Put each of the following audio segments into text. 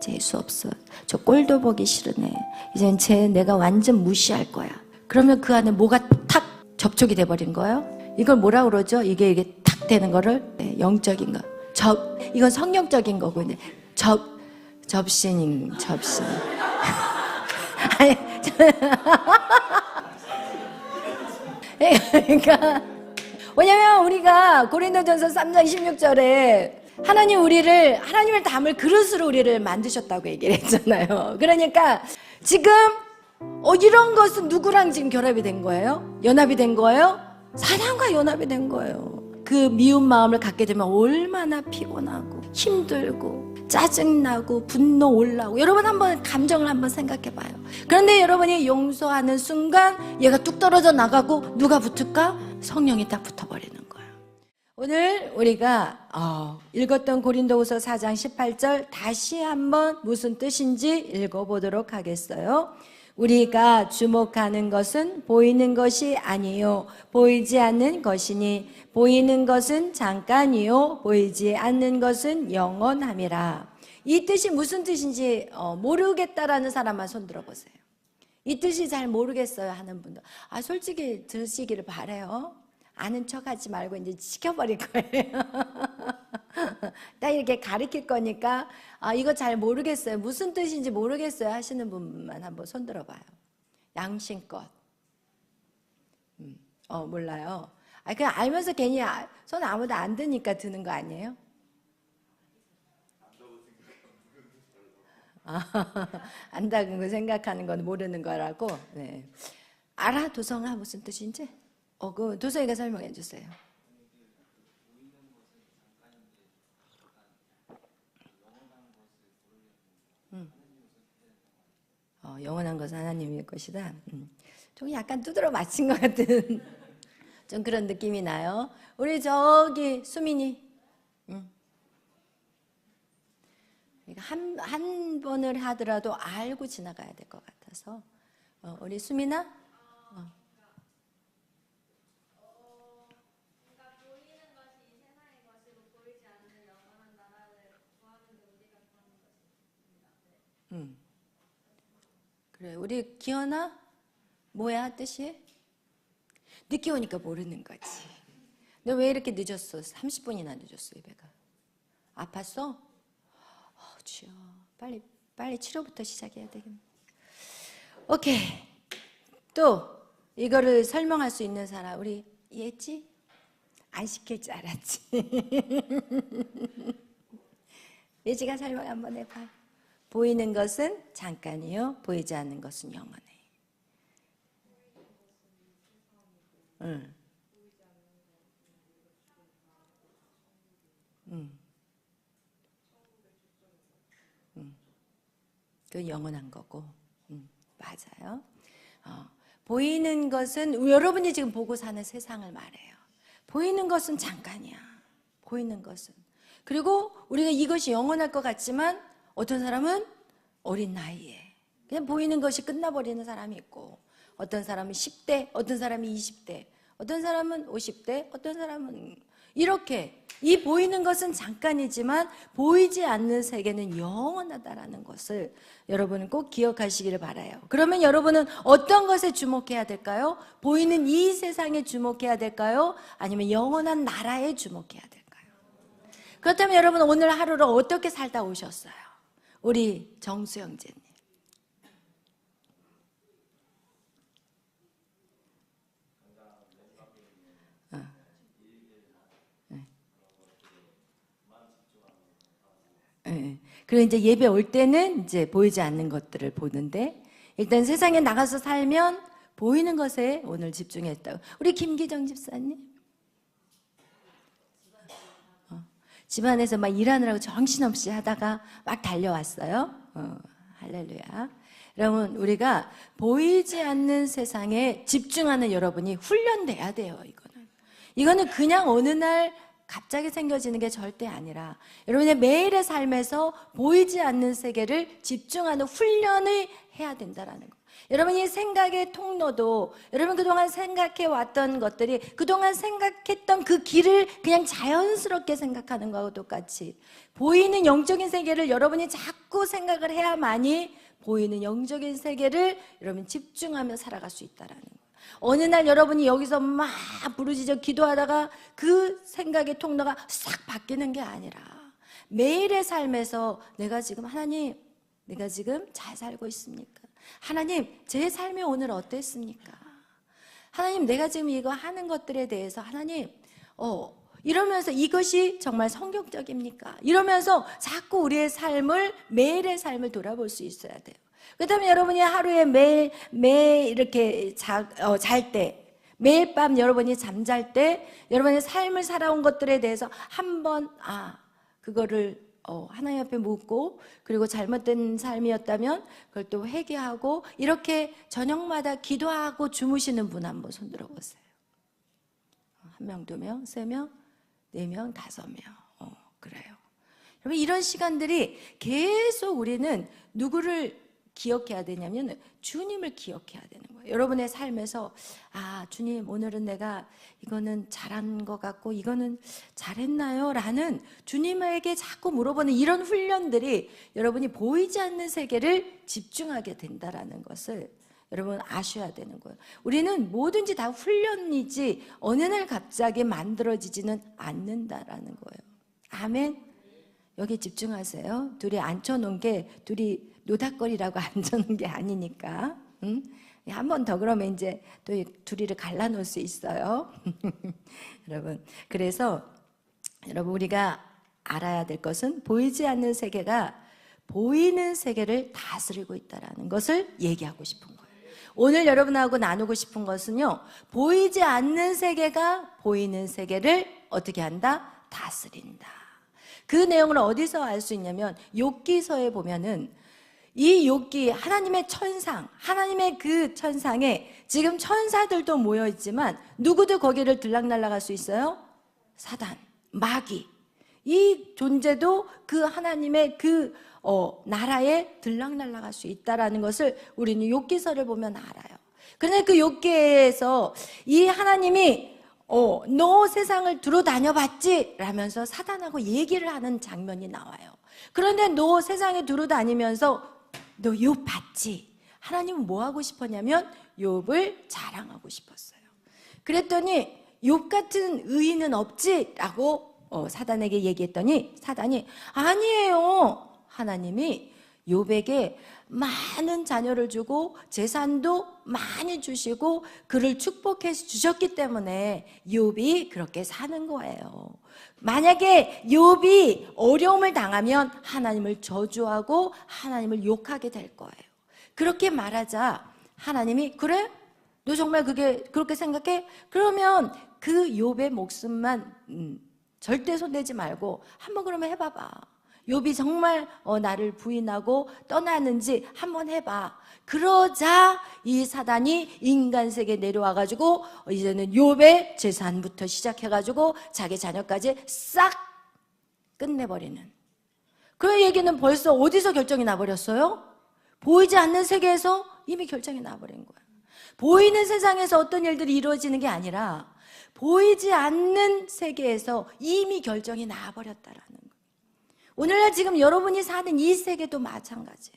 재수 없어. 저 꼴도 보기 싫으네. 이젠 내가 완전 무시할 거야. 그러면 그 안에 뭐가 탁 접촉이 돼버린 거예요. 이걸 뭐라 그러죠? 이게 탁 되는 거를 영적인 거. 이건 성령적인 거고 이제 접신. 아니, 그러니까 왜냐면 우리가 고린도전서 3장 16절에 하나님을 담을 그릇으로 우리를 만드셨다고 얘기를 했잖아요. 그러니까 지금 이런 것은 누구랑 지금 결합이 된 거예요? 연합이 된 거예요? 사단과 연합이 된 거예요. 그 미운 마음을 갖게 되면 얼마나 피곤하고 힘들고 짜증나고 분노 올라오고. 여러분 한번 감정을 한번 생각해 봐요. 그런데 여러분이 용서하는 순간 얘가 뚝 떨어져 나가고 누가 붙을까? 성령이 딱 붙어버리는 거예요. 오늘 우리가 읽었던 고린도후서 4장 18절 다시 한번 무슨 뜻인지 읽어보도록 하겠어요. 우리가 주목하는 것은 보이는 것이 아니요 보이지 않는 것이니 보이는 것은 잠깐이요 보이지 않는 것은 영원함이라. 이 뜻이 무슨 뜻인지 모르겠다라는 사람만 손 들어보세요. 이 뜻이 잘 모르겠어요 하는 분들, 솔직히 들으시기를 바라요. 아는 척하지 말고 이제 지켜버릴 거예요. 딱 이렇게 가르칠 거니까 이거 잘 모르겠어요, 무슨 뜻인지 모르겠어요 하시는 분만 한번 손 들어봐요. 양심껏 몰라요. 그냥 알면서 괜히 손 아무도 안 드니까 드는 거 아니에요? 안다는 거 생각하는 건 모르는 거라고. 네. 알아? 도성아 무슨 뜻인지? 그 도성이가 설명해 주세요. 영원한 것은 하나님의 것이다. 좀 약간 두드러 맞힌 것 같은 좀 그런 느낌이 나요. 우리 저기 수민이 한 번을 하더라도 알고 지나가야 될 것 같아서 우리 수민아. 그래, 우리 기현아 뭐야 뜻이? 늦게 오니까 모르는 거지. 너 왜 이렇게 늦었어? 30분이나 늦었어. 예배가 아팠어? 주여 빨리 치료부터 시작해야 되겠네. 오케이. 또 이거를 설명할 수 있는 사람 우리 이해했지? 안 시킬 줄 알았지. 예지가 설명 한번 해봐. 보이는 것은 잠깐이요 보이지 않는 것은 영원해. 그건 영원한 거고. 맞아요. 보이는 것은 여러분이 지금 보고 사는 세상을 말해요. 보이는 것은 잠깐이야. 보이는 것은. 그리고 우리가 이것이 영원할 것 같지만 어떤 사람은 어린 나이에 그냥 보이는 것이 끝나버리는 사람이 있고, 어떤 사람은 10대, 어떤 사람이 20대, 어떤 사람은 50대, 어떤 사람은 이렇게. 이 보이는 것은 잠깐이지만 보이지 않는 세계는 영원하다라는 것을 여러분은 꼭 기억하시기를 바라요. 그러면 여러분은 어떤 것에 주목해야 될까요? 보이는 이 세상에 주목해야 될까요? 아니면 영원한 나라에 주목해야 될까요? 그렇다면 여러분 오늘 하루를 어떻게 살다 오셨어요? 우리 정수 형제님. 그리고 이제 예배 올 때는 이제 보이지 않는 것들을 보는데, 일단 세상에 나가서 살면 보이는 것에 오늘 집중했다고. 우리 김기정 집사님. 집안에서 막 일하느라고 정신없이 하다가 막 달려왔어요. 할렐루야. 여러분 우리가 보이지 않는 세상에 집중하는 여러분이 훈련돼야 돼요. 이거는 그냥 어느 날 갑자기 생겨지는 게 절대 아니라 여러분의 매일의 삶에서 보이지 않는 세계를 집중하는 훈련을 해야 된다라는 거. 여러분이 생각의 통로도 여러분 그동안 생각해 왔던 것들이 그동안 생각했던 그 길을 그냥 자연스럽게 생각하는 거하고 똑같이 보이는 영적인 세계를 여러분이 자꾸 생각을 해야만이 보이는 영적인 세계를 여러분 집중하며 살아갈 수 있다라는 거예요. 어느 날 여러분이 여기서 막 부르짖어 기도하다가 그 생각의 통로가 싹 바뀌는 게 아니라 매일의 삶에서 내가 지금 하나님 내가 지금 잘 살고 있습니까? 하나님 제 삶이 오늘 어땠습니까? 하나님 내가 지금 이거 하는 것들에 대해서 하나님 이러면서 이것이 정말 성경적입니까? 이러면서 자꾸 우리의 삶을 매일의 삶을 돌아볼 수 있어야 돼요. 그렇다면 여러분이 하루에 매일 이렇게 잘 때 매일 밤 여러분이 잠잘 때 여러분의 삶을 살아온 것들에 대해서 한번 그거를 하나님 앞에 묻고 그리고 잘못된 삶이었다면 그걸 또 회개하고 이렇게 저녁마다 기도하고 주무시는 분 한번 손들어 보세요. 1명, 2명, 3명, 4명, 5명. 그래요. 여러분 이런 시간들이 계속 우리는 누구를 기억해야 되냐면 주님을 기억해야 되는 거예요. 여러분의 삶에서 주님 오늘은 내가 이거는 잘한 것 같고 이거는 잘했나요? 라는 주님에게 자꾸 물어보는 이런 훈련들이 여러분이 보이지 않는 세계를 집중하게 된다라는 것을 여러분 아셔야 되는 거예요. 우리는 뭐든지 다 훈련이지 어느 날 갑자기 만들어지지는 않는다라는 거예요. 아멘. 여기 집중하세요. 둘이 앉혀놓은 게 둘이 노닥거리라고 앉혀놓은 게 아니니까. 한 번 더 그러면 이제 또 둘이를 갈라놓을 수 있어요. 여러분 그래서 여러분 우리가 알아야 될 것은 보이지 않는 세계가 보이는 세계를 다스리고 있다는 것을 얘기하고 싶은 거예요. 오늘 여러분하고 나누고 싶은 것은요, 보이지 않는 세계가 보이는 세계를 어떻게 한다? 다스린다. 그 내용을 어디서 알 수 있냐면 욥기서에 보면은 이 욥기 하나님의 천상, 하나님의 그 천상에 지금 천사들도 모여 있지만 누구도 거기를 들락날락할 수 있어요? 사단, 마귀. 이 존재도 그 하나님의 그 나라에 들락날락할 수 있다라는 것을 우리는 욥기서를 보면 알아요. 그런데 그 욥기에서 이 하나님이 너 세상을 두루 다녀봤지? 라면서 사단하고 얘기를 하는 장면이 나와요. 그런데 너 세상에 두루 다니면서 너 욥 봤지? 하나님은 뭐 하고 싶었냐면 욥을 자랑하고 싶었어요. 그랬더니 욥 같은 의인은 없지? 라고 사단에게 얘기했더니 사단이 아니에요. 하나님이 욥에게 많은 자녀를 주고 재산도 많이 주시고 그를 축복해 주셨기 때문에 욥이 그렇게 사는 거예요. 만약에 욥이 어려움을 당하면 하나님을 저주하고 하나님을 욕하게 될 거예요. 그렇게 말하자 하나님이 그래? 너 정말 그렇게 생각해? 그러면 그 욥의 목숨만 절대 손대지 말고 한번 그러면 해봐봐. 욥이 정말 나를 부인하고 떠나는지 한번 해봐. 그러자 이 사단이 인간 세계에 내려와가지고 이제는 욥의 재산부터 시작해가지고 자기 자녀까지 싹 끝내버리는. 그 얘기는 벌써 어디서 결정이 나버렸어요? 보이지 않는 세계에서 이미 결정이 나버린 거예요. 보이는 세상에서 어떤 일들이 이루어지는 게 아니라 보이지 않는 세계에서 이미 결정이 나버렸다라는 거예요. 오늘날 지금 여러분이 사는 이 세계도 마찬가지예요.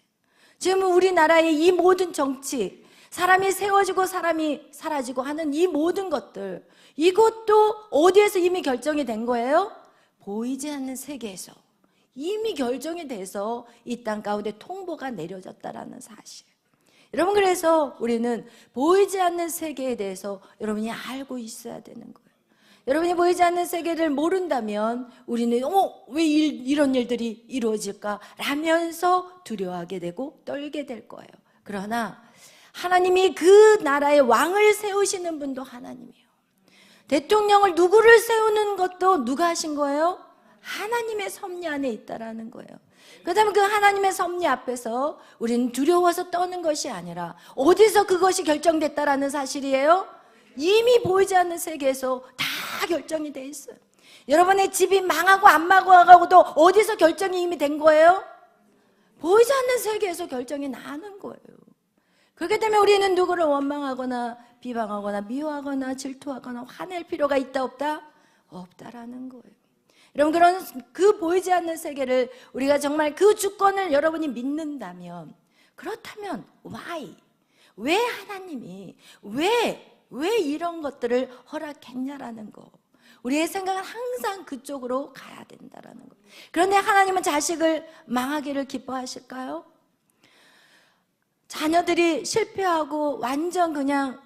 지금 우리나라의 이 모든 정치, 사람이 세워지고 사람이 사라지고 하는 이 모든 것들, 이것도 어디에서 이미 결정이 된 거예요? 보이지 않는 세계에서 이미 결정이 돼서 이 땅 가운데 통보가 내려졌다라는 사실. 여러분 그래서 우리는 보이지 않는 세계에 대해서 여러분이 알고 있어야 되는 거예요. 여러분이 보이지 않는 세계를 모른다면 우리는 왜 이런 일들이 이루어질까? 라면서 두려워하게 되고 떨게 될 거예요. 그러나 하나님이 그 나라의 왕을 세우시는 분도 하나님이에요. 대통령을 누구를 세우는 것도 누가 하신 거예요? 하나님의 섭리 안에 있다라는 거예요. 그렇다면 그 하나님의 섭리 앞에서 우리는 두려워서 떠는 것이 아니라 어디서 그것이 결정됐다라는 사실이에요? 이미 보이지 않는 세계에서 다 결정이 돼 있어요. 여러분의 집이 망하고 안 망하고도 어디서 결정이 이미 된 거예요? 보이지 않는 세계에서 결정이 나는 거예요. 그렇기 때문에 우리는 누구를 원망하거나 비방하거나 미워하거나 질투하거나 화낼 필요가 있다 없다? 없다라는 거예요. 여러분, 그런 그 보이지 않는 세계를 우리가 정말 그 주권을 여러분이 믿는다면, 그렇다면 why? 왜 하나님이 왜 이런 것들을 허락했냐라는 거. 우리의 생각은 항상 그쪽으로 가야 된다라는 거. 그런데 하나님은 자식을 망하기를 기뻐하실까요? 자녀들이 실패하고 완전 그냥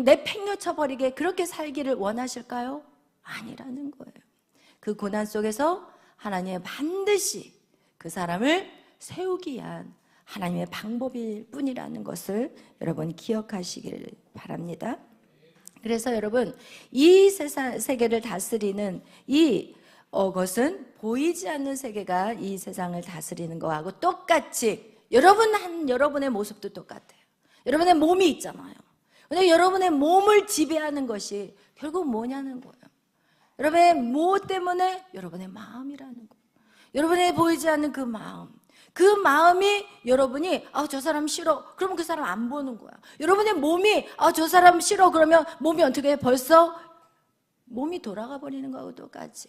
내팽개쳐 버리게 그렇게 살기를 원하실까요? 아니라는 거예요. 그 고난 속에서 하나님은 반드시 그 사람을 세우기 위한 하나님의 방법일 뿐이라는 것을 여러분 기억하시길 바랍니다. 그래서 여러분, 이 세계를 다스리는 것은 보이지 않는 세계가 이 세상을 다스리는 거하고 똑같이 여러분의 모습도 똑같아요. 여러분의 몸이 있잖아요. 근데 여러분의 몸을 지배하는 것이 결국 뭐냐는 거예요. 여러분의 뭐 때문에? 여러분의 마음이라는 거예요. 여러분의 보이지 않는 그 마음이 여러분이 저 사람 싫어 그러면 그 사람 안 보는 거야. 여러분의 몸이 저 사람 싫어 그러면 몸이 어떻게 해? 벌써 몸이 돌아가 버리는 거하고 똑같이.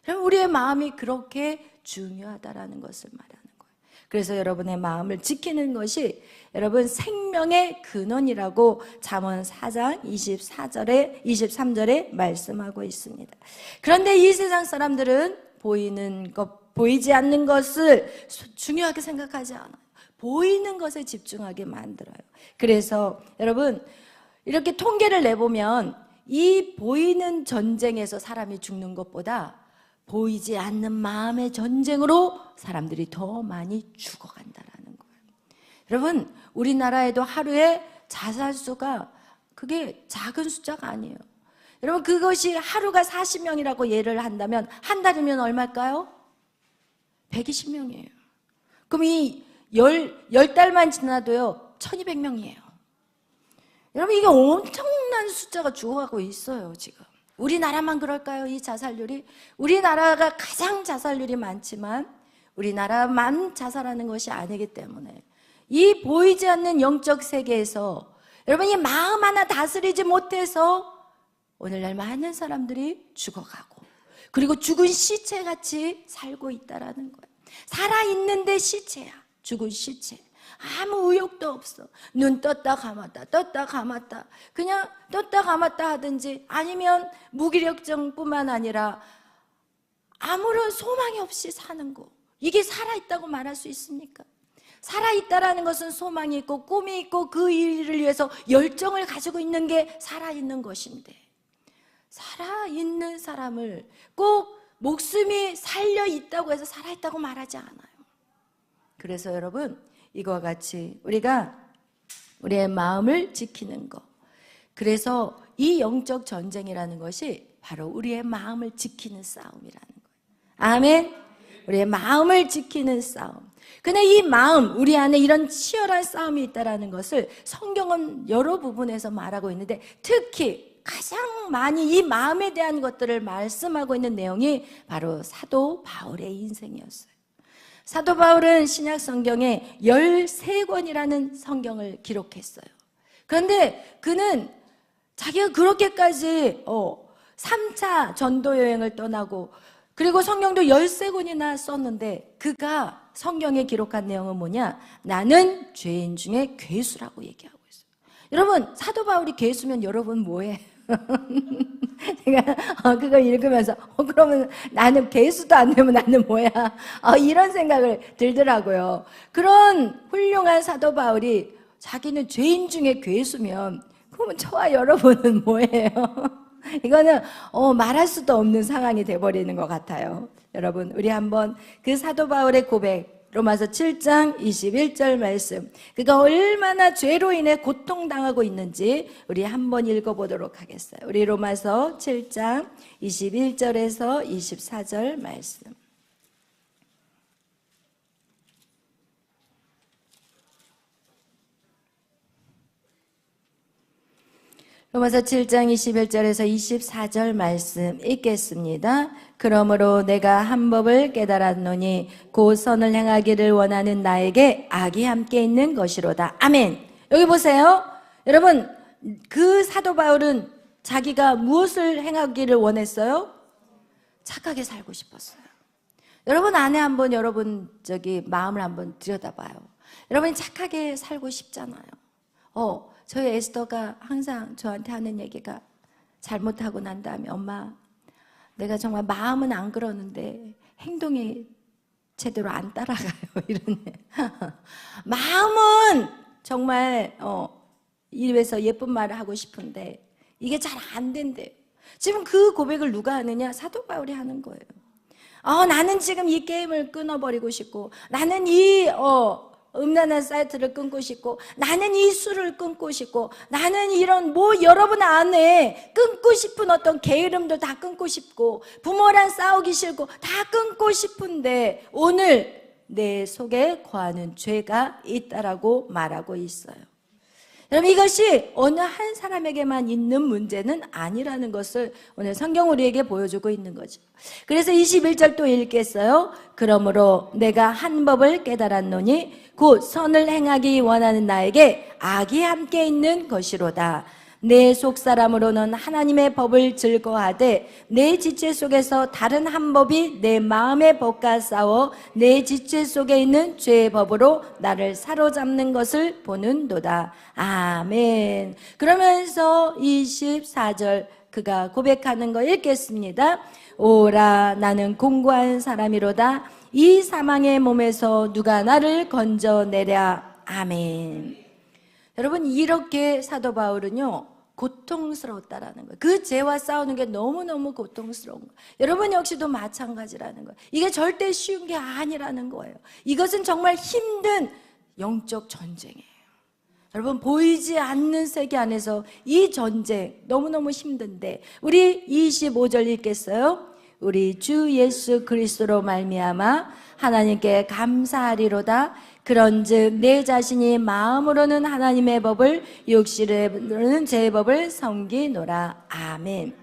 그럼 우리의 마음이 그렇게 중요하다라는 것을 말하는 거예요. 그래서 여러분의 마음을 지키는 것이 여러분 생명의 근원이라고 잠언 4장 23절에 말씀하고 있습니다. 그런데 이 세상 사람들은 보이지 않는 것을 중요하게 생각하지 않아요. 보이는 것에 집중하게 만들어요. 그래서 여러분, 이렇게 통계를 내보면 이 보이는 전쟁에서 사람이 죽는 것보다 보이지 않는 마음의 전쟁으로 사람들이 더 많이 죽어간다라는 거예요. 여러분, 우리나라에도 하루에 자살 수가 그게 작은 숫자가 아니에요. 여러분, 그것이 하루가 40명이라고 예를 한다면 한 달이면 얼마일까요? 120명이에요. 그럼 이 10달만 지나도요 1200명이에요. 여러분, 이게 엄청난 숫자가 죽어가고 있어요. 지금 우리나라만 그럴까요? 이 자살률이? 우리나라가 가장 자살률이 많지만 우리나라만 자살하는 것이 아니기 때문에 이 보이지 않는 영적 세계에서 여러분이 마음 하나 다스리지 못해서 오늘날 많은 사람들이 죽어가고, 그리고 죽은 시체같이 살고 있다라는 거예요. 살아있는데 시체야. 죽은 시체. 아무 의욕도 없어. 눈 떴다 감았다 떴다 감았다. 그냥 떴다 감았다 하든지, 아니면 무기력증뿐만 아니라 아무런 소망이 없이 사는 거. 이게 살아있다고 말할 수 있습니까? 살아있다라는 것은 소망이 있고 꿈이 있고 그 일을 위해서 열정을 가지고 있는 게 살아있는 것인데, 살아있는 사람을 꼭 목숨이 살려있다고 해서 살아있다고 말하지 않아요. 그래서 여러분, 이거와 같이 우리가 우리의 마음을 지키는 것, 그래서 이 영적 전쟁이라는 것이 바로 우리의 마음을 지키는 싸움이라는 거예요. 아멘. 우리의 마음을 지키는 싸움. 근데 이 마음, 우리 안에 이런 치열한 싸움이 있다는 것을 성경은 여러 부분에서 말하고 있는데, 특히 가장 많이 이 마음에 대한 것들을 말씀하고 있는 내용이 바로 사도 바울의 인생이었어요. 사도 바울은 신약 성경에 13권이라는 성경을 기록했어요. 그런데 그는 자기가 그렇게까지 3차 전도 여행을 떠나고, 그리고 성경도 13권이나 썼는데 그가 성경에 기록한 내용은 뭐냐? 나는 죄인 중에 괴수라고 얘기하고 있어요. 여러분, 사도 바울이 괴수면 여러분 뭐해? 제가 그거 읽으면서 그러면 나는 괴수도 안 되면 나는 뭐야? 이런 생각을 들더라고요. 그런 훌륭한 사도 바울이 자기는 죄인 중에 괴수면, 그러면 저와 여러분은 뭐예요? 이거는 말할 수도 없는 상황이 돼버리는 것 같아요. 여러분, 우리 한번 그 사도 바울의 고백, 로마서 7장 21절 말씀, 그가 얼마나 죄로 인해 고통당하고 있는지 우리 한번 읽어보도록 하겠어요. 우리 로마서 7장 21절에서 24절 말씀. 로마서 7장 21절에서 24절 말씀 읽겠습니다. 그러므로 내가 한 법을 깨달았노니 곧 선을 행하기를 원하는 나에게 악이 함께 있는 것이로다. 아멘. 여기 보세요. 여러분, 그 사도 바울은 자기가 무엇을 행하기를 원했어요? 착하게 살고 싶었어요. 여러분 안에 한번 여러분 마음을 한번 들여다봐요. 여러분이 착하게 살고 싶잖아요. 저희 에스더가 항상 저한테 하는 얘기가, 잘못하고 난 다음에 엄마, 내가 정말 마음은 안 그러는데 행동이 제대로 안 따라가요. 이러네. 마음은 정말 입에서 예쁜 말을 하고 싶은데 이게 잘 안 된대요. 지금 그 고백을 누가 하느냐? 사도 바울이 하는 거예요. 나는 지금 이 게임을 끊어버리고 싶고, 나는 이 음란한 사이트를 끊고 싶고, 나는 이 술을 끊고 싶고, 나는 이런 여러분 안에 끊고 싶은 어떤 게으름도 다 끊고 싶고, 부모랑 싸우기 싫고 다 끊고 싶은데 오늘 내 속에 거하는 죄가 있다라고 말하고 있어요. 여러분, 이것이 어느 한 사람에게만 있는 문제는 아니라는 것을 오늘 성경 우리에게 보여주고 있는 거죠. 그래서 21절 또 읽겠어요. 그러므로 내가 한 법을 깨달았노니 곧 선을 행하기 원하는 나에게 악이 함께 있는 것이로다. 내 속사람으로는 하나님의 법을 즐거워하되 내 지체 속에서 다른 한 법이 내 마음의 법과 싸워 내 지체 속에 있는 죄의 법으로 나를 사로잡는 것을 보는도다. 아멘. 그러면서 24절 그가 고백하는 거 읽겠습니다. 오라, 나는 공고한 사람이로다. 이 사망의 몸에서 누가 나를 건져내랴. 아멘. 여러분, 이렇게 사도 바울은요 고통스러웠다라는 거예요. 그 죄와 싸우는 게 너무너무 고통스러운 거예요. 여러분 역시도 마찬가지라는 거예요. 이게 절대 쉬운 게 아니라는 거예요. 이것은 정말 힘든 영적 전쟁이에요. 여러분, 보이지 않는 세계 안에서 이 전쟁 너무너무 힘든데, 우리 25절 읽겠어요? 우리 주 예수 그리스도로 말미암아 하나님께 감사하리로다. 그런즉 내 자신이 마음으로는 하나님의 법을, 육신으로는 제 법을 섬기노라. 아멘.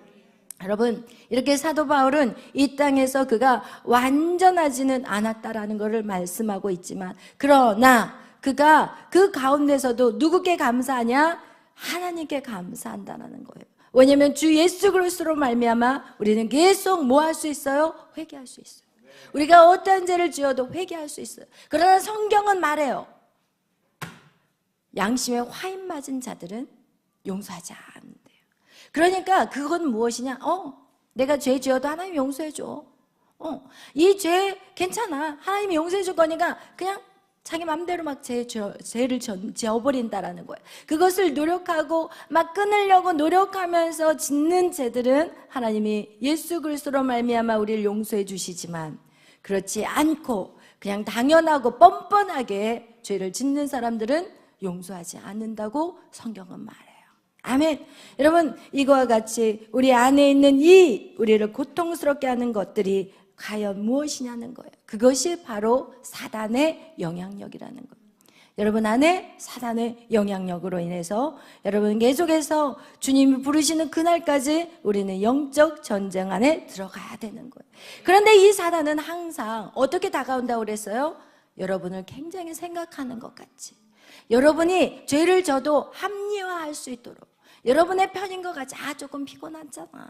여러분, 이렇게 사도 바울은 이 땅에서 그가 완전하지는 않았다라는 것을 말씀하고 있지만, 그러나 그가 그 가운데서도 누구께 감사하냐? 하나님께 감사한다는 거예요. 왜냐하면 주 예수 그리스도로 말미암아 우리는 계속 뭐 할 수 있어요? 회개할 수 있어요. 우리가 어떤 죄를 지어도 회개할 수 있어요. 그러나 성경은 말해요. 양심에 화인 맞은 자들은 용서하지 않는데요. 그러니까 그건 무엇이냐? 내가 죄 지어도 하나님 용서해 줘. 이 죄 괜찮아. 하나님이 용서해 줄 거니까 그냥 자기 맘대로 막 죄를 지어버린다라는 거예요. 그것을 노력하고 막 끊으려고 노력하면서 짓는 죄들은 하나님이 예수 그리스도로 말미암아 우리를 용서해 주시지만, 그렇지 않고 그냥 당연하고 뻔뻔하게 죄를 짓는 사람들은 용서하지 않는다고 성경은 말해요. 아멘. 여러분, 이거와 같이 우리 안에 있는 이 우리를 고통스럽게 하는 것들이 과연 무엇이냐는 거예요. 그것이 바로 사단의 영향력이라는 거예요. 여러분 안에 사단의 영향력으로 인해서 여러분 계속해서 주님이 부르시는 그날까지 우리는 영적 전쟁 안에 들어가야 되는 거예요. 그런데 이 사단은 항상 어떻게 다가온다고 그랬어요? 여러분을 굉장히 생각하는 것 같이, 여러분이 죄를 져도 합리화할 수 있도록, 여러분의 편인 것 같이, 조금 피곤하잖아,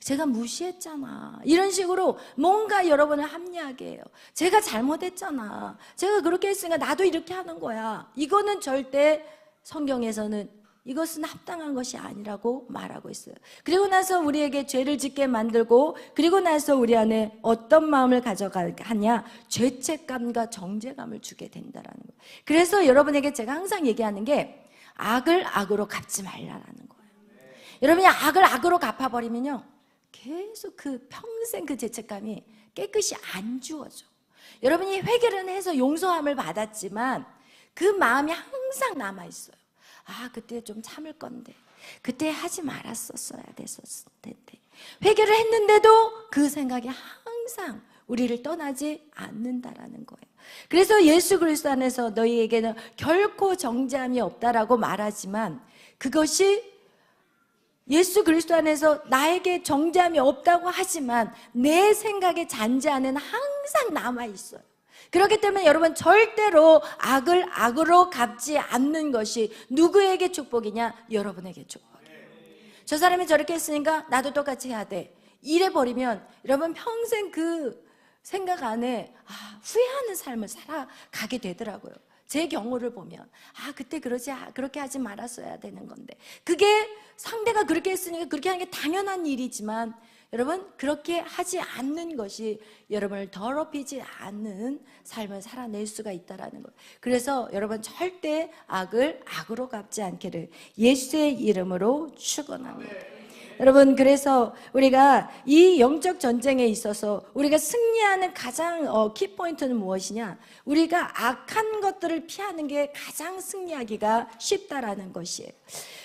제가 무시했잖아, 이런 식으로 뭔가 여러분을 합리하게 해요. 제가 잘못했잖아, 제가 그렇게 했으니까 나도 이렇게 하는 거야. 이거는 절대 성경에서는 이것은 합당한 것이 아니라고 말하고 있어요. 그리고 나서 우리에게 죄를 짓게 만들고, 그리고 나서 우리 안에 어떤 마음을 가져가냐? 죄책감과 정죄감을 주게 된다라는 거예요. 그래서 여러분에게 제가 항상 얘기하는 게, 악을 악으로 갚지 말라라는 거예요. 여러분이 악을 악으로 갚아버리면요, 계속 평생 그 죄책감이 깨끗이 안 지워져. 여러분이 회개를 해서 용서함을 받았지만 그 마음이 항상 남아있어요. 그때 좀 참을 건데, 그때 하지 말았었어야 됐었을 텐데. 회개를 했는데도 그 생각이 항상 우리를 떠나지 않는다라는 거예요. 그래서 예수 그리스도 안에서 너희에게는 결코 정죄함이 없다라고 말하지만, 그것이 예수 그리스도 안에서 나에게 정죄함이 없다고 하지만 내 생각의 잔재 안에는 항상 남아있어요. 그렇기 때문에 여러분 절대로 악을 악으로 갚지 않는 것이 누구에게 축복이냐? 여러분에게 축복이에요. 저 사람이 저렇게 했으니까 나도 똑같이 해야 돼. 이래 버리면 여러분 평생 그 생각 안에 후회하는 삶을 살아가게 되더라고요. 제 경우를 보면 그때 그렇게 하지 말았어야 되는 건데, 그게 상대가 그렇게 했으니까 그렇게 하는 게 당연한 일이지만 여러분 그렇게 하지 않는 것이 여러분을 더럽히지 않는 삶을 살아낼 수가 있다는 거예요. 그래서 여러분 절대 악을 악으로 갚지 않기를 예수의 이름으로 축원합니다. 여러분, 그래서 우리가 이 영적 전쟁에 있어서 우리가 승리하는 가장 키포인트는 무엇이냐? 우리가 악한 것들을 피하는 게 가장 승리하기가 쉽다라는 것이에요.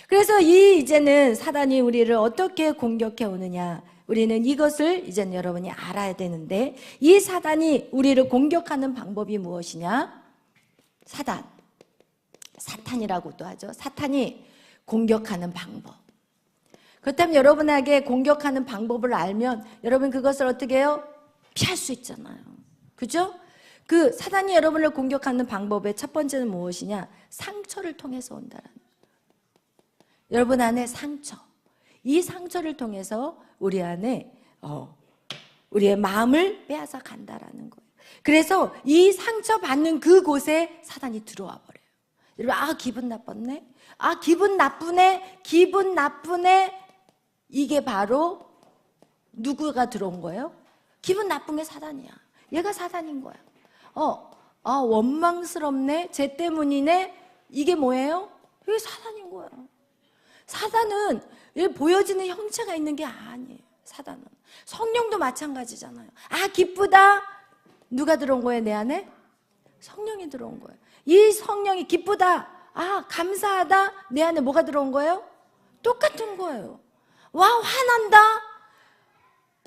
그래서 이제는 사단이 우리를 어떻게 공격해 오느냐? 우리는 이것을 이제는 여러분이 알아야 되는데, 이 사단이 우리를 공격하는 방법이 무엇이냐? 사탄이라고도 하죠. 사탄이 공격하는 방법. 그렇다면 여러분에게 공격하는 방법을 알면 여러분 그것을 어떻게 해요? 피할 수 있잖아요. 그죠? 그 사단이 여러분을 공격하는 방법의 첫 번째는 무엇이냐? 상처를 통해서 온다는 거예요. 여러분 안에 상처, 이 상처를 통해서 우리 안에 우리의 마음을 빼앗아 간다라는 거예요. 그래서 이 상처 받는 그곳에 사단이 들어와 버려요. 여러분, 기분 나빴네? 기분 나쁘네? 이게 바로 누구가 들어온 거예요? 기분 나쁜 게 사단이야. 얘가 사단인 거야. 원망스럽네? 쟤 때문이네? 이게 뭐예요? 이게 사단인 거야. 사단은 보여지는 형체가 있는 게 아니에요. 사단은. 성령도 마찬가지잖아요. 기쁘다? 누가 들어온 거예요, 내 안에? 성령이 들어온 거예요. 이 성령이 기쁘다, 감사하다, 내 안에 뭐가 들어온 거예요? 똑같은 거예요. 화난다?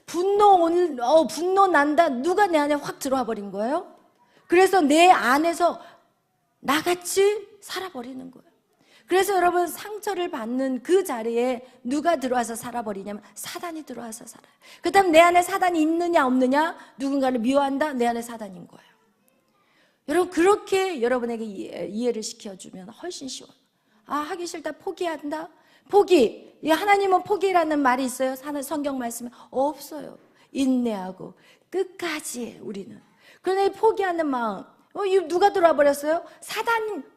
분노 난다? 누가 내 안에 확 들어와 버린 거예요? 그래서 내 안에서 나같이 살아버리는 거예요. 그래서 여러분, 상처를 받는 그 자리에 누가 들어와서 살아버리냐면 사단이 들어와서 살아요. 그 다음 내 안에 사단이 있느냐 없느냐? 누군가를 미워한다? 내 안에 사단인 거예요. 여러분, 그렇게 여러분에게 이해를 시켜주면 훨씬 쉬워요. 하기 싫다, 포기한다? 포기. 하나님은 포기라는 말이 있어요? 성경 말씀에 없어요. 인내하고 끝까지 우리는. 그러나 이 포기하는 마음, 누가 들어와 버렸어요?